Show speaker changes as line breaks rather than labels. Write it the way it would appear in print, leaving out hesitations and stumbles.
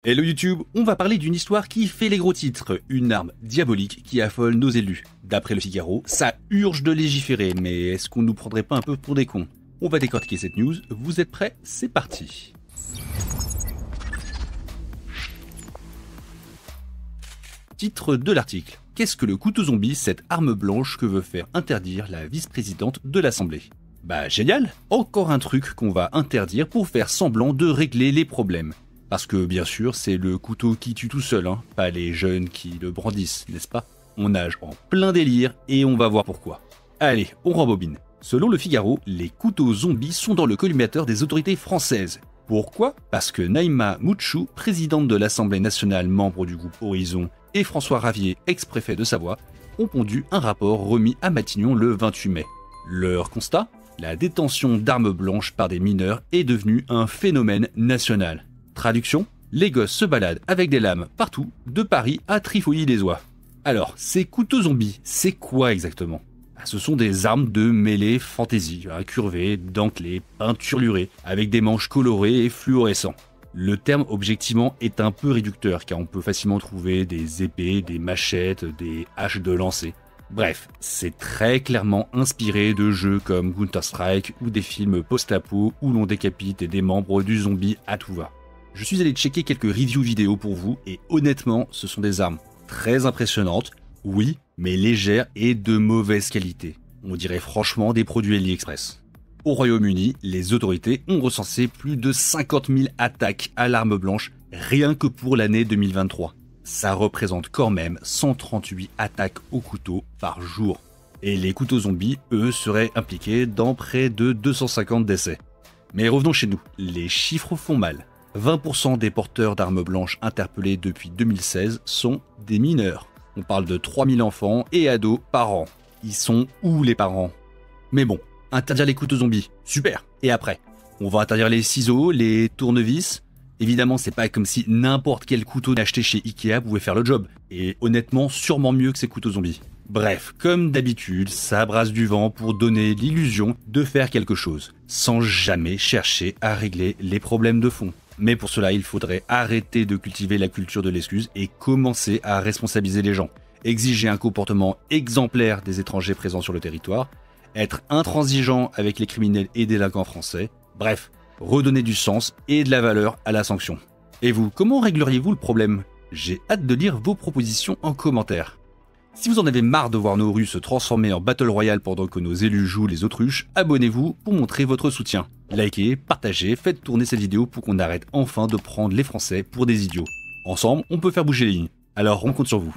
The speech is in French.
Hello YouTube, on va parler d'une histoire qui fait les gros titres, une arme diabolique qui affole nos élus. D'après le Figaro, ça urge de légiférer, mais est-ce qu'on nous prendrait pas un peu pour des cons? On va décortiquer cette news, vous êtes prêts? C'est parti. Titre de l'article. Qu'est-ce que le couteau zombie, cette arme blanche que veut faire interdire la vice-présidente de l'Assemblée? Bah génial! Encore un truc qu'on va interdire pour faire semblant de régler les problèmes. Parce que bien sûr, c'est le couteau qui tue tout seul, hein, pas les jeunes qui le brandissent, n'est-ce pas? On nage en plein délire et on va voir pourquoi. Allez, on rembobine. Selon le Figaro, les couteaux zombies sont dans le collimateur des autorités françaises. Pourquoi? Parce que Naïma Mouchou, présidente de l'Assemblée nationale, membre du groupe Horizon, et François Ravier, ex-préfet de Savoie, ont pondu un rapport remis à Matignon le 28 mai. Leur constat? La détention d'armes blanches par des mineurs est devenue un phénomène national. Traduction, les gosses se baladent avec des lames partout, de Paris à Trifouilly-les-Oies. Alors, ces couteaux zombies, c'est quoi exactement? Ce sont des armes de mêlée fantasy, incurvées, dentelées, peinturlurées, avec des manches colorées et fluorescents. Le terme objectivement est un peu réducteur car on peut facilement trouver des épées, des machettes, des haches de lancer. Bref, c'est très clairement inspiré de jeux comme Counter-Strike ou des films post-apo où l'on décapite des membres du zombie à tout va. Je suis allé checker quelques reviews vidéo pour vous et honnêtement, ce sont des armes très impressionnantes, oui, mais légères et de mauvaise qualité. On dirait franchement des produits AliExpress. Au Royaume-Uni, les autorités ont recensé plus de 50 000 attaques à l'arme blanche rien que pour l'année 2023. Ça représente quand même 138 attaques au couteau par jour. Et les couteaux zombies, eux, seraient impliqués dans près de 250 décès. Mais revenons chez nous, les chiffres font mal. 20% des porteurs d'armes blanches interpellés depuis 2016 sont des mineurs. On parle de 3000 enfants et ados par an. Ils sont où les parents? Mais bon, interdire les couteaux zombies, super. Et après? On va interdire les ciseaux, les tournevis? Évidemment, c'est pas comme si n'importe quel couteau acheté chez Ikea pouvait faire le job. Et honnêtement, sûrement mieux que ces couteaux zombies. Bref, comme d'habitude, ça brasse du vent pour donner l'illusion de faire quelque chose, sans jamais chercher à régler les problèmes de fond. Mais pour cela, il faudrait arrêter de cultiver la culture de l'excuse et commencer à responsabiliser les gens. Exiger un comportement exemplaire des étrangers présents sur le territoire, être intransigeant avec les criminels et délinquants français, bref, redonner du sens et de la valeur à la sanction. Et vous, comment régleriez-vous le problème? J'ai hâte de lire vos propositions en commentaire. Si vous en avez marre de voir nos rues se transformer en Battle Royale pendant que nos élus jouent les autruches, abonnez-vous pour montrer votre soutien. Likez, partagez, faites tourner cette vidéo pour qu'on arrête enfin de prendre les Français pour des idiots. Ensemble, on peut faire bouger les lignes. Alors on compte sur vous.